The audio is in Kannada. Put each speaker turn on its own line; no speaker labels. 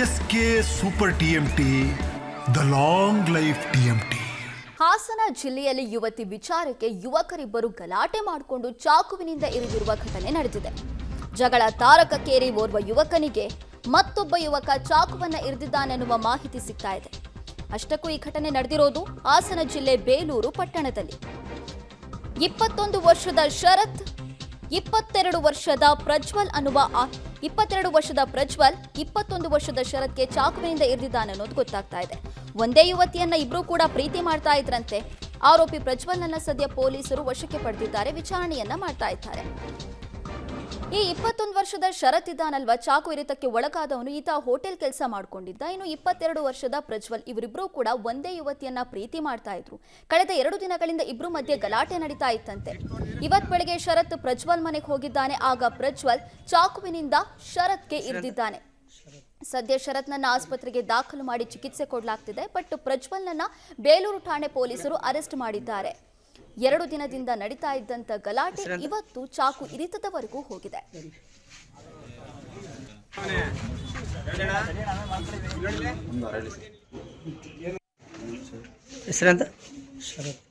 S K super TMT, the long life TMT.
Hassan ಜಿಲ್ಲೆಯಲ್ಲಿ ಯುವತಿ ವಿಚಾರಕ್ಕೆ ಯುವಕರಿಬ್ಬರು ಗಲಾಟೆ ಮಾಡಿಕೊಂಡು ಚಾಕುವಿನಿಂದ ಇರಿದಿರುವ ಘಟನೆ ನಡೆದಿದೆ. ಜಗಳ ತಾರಕಕ್ಕೇರಿ ಓರ್ವ ಯುವಕನಿಗೆ ಮತ್ತೊಬ್ಬ ಯುವಕ ಚಾಕುವನ್ನ ಇರಿದಿದ್ದಾನೆನ್ನುವ ಮಾಹಿತಿ ಸಿಗ್ತಾ ಇದೆ. ಅಷ್ಟಕ್ಕೂ ಈ ಘಟನೆ ನಡೆದಿರೋದು ಹಾಸನ ಜಿಲ್ಲೆ ಬೇಲೂರು ಪಟ್ಟಣದಲ್ಲಿ. 21 ವರ್ಷದ ಶರತ್, 22 ವರ್ಷದ ಪ್ರಜ್ವಲ್ 21 ವರ್ಷದ ಶರತ್ಗೆ ಚಾಕುವಿನಿಂದ ಇರಿದಿದ್ದಾನೆ ಅನ್ನೋದು ಗೊತ್ತಾಗ್ತಾ ಇದೆ. ಒಂದೇ ಯುವತಿಯನ್ನ ಇಬ್ರು ಕೂಡ ಪ್ರೀತಿ ಮಾಡ್ತಾ ಇದ್ರಂತೆ. ಆರೋಪಿ ಪ್ರಜ್ವಲ್ನನ್ನ ಸದ್ಯ ಪೊಲೀಸರು ವಶಕ್ಕೆ ಪಡೆದಿದ್ದಾರೆ, ವಿಚಾರಣೆಯನ್ನ ಮಾಡ್ತಾ ಇದ್ದಾರೆ. ಈ 21 ವರ್ಷದ ಶರತ್ ಇದ್ದಾನಲ್ವಾ, ಚಾಕು ಇರಿತಕ್ಕೆ ಒಳಗಾದವನು, ಈತ ಹೋಟೆಲ್ ಕೆಲಸ ಮಾಡ್ಕೊಂಡಿದ್ದ. ಇನ್ನು 22 ವರ್ಷದ ಪ್ರಜ್ವಲ್, ಇವರಿಬ್ರು ಕೂಡ ಒಂದೇ ಯುವತಿಯನ್ನ ಪ್ರೀತಿ ಮಾಡ್ತಾ ಇದ್ರು. ಕಳೆದ 2 ದಿನಗಳಿಂದ ಇಬ್ರು ಮಧ್ಯೆ ಗಲಾಟೆ ನಡೀತಾ ಇತ್ತಂತೆ. ಇವತ್ ಬೆಳಗ್ಗೆ ಶರತ್ ಪ್ರಜ್ವಲ್ ಮನೆಗೆ ಹೋಗಿದ್ದಾನೆ. ಆಗ ಪ್ರಜ್ವಲ್ ಚಾಕುವಿನಿಂದ ಶರತ್ಗೆ ಇರಿದಿದ್ದಾನೆ. ಸದ್ಯ ಶರತ್ನನ್ನ ಆಸ್ಪತ್ರೆಗೆ ದಾಖಲು ಮಾಡಿ ಚಿಕಿತ್ಸೆ ಕೊಡಲಾಗ್ತಿದೆ. ಬಟ್ ಪ್ರಜ್ವಲ್ನನ್ನ ಬೇಲೂರು ಠಾಣೆ ಪೊಲೀಸರು ಅರೆಸ್ಟ್ ಮಾಡಿದ್ದಾರೆ. 2 ದಿನದಿಂದ ನಡೀತಾ ಇದ್ದಂತ ಗಲಾಟೆ ಇವತ್ತು ಚಾಕು ಇರಿತದವರೆಗೂ ಹೋಗಿದೆ.
ಹೆಸರಂತ ಶರತ್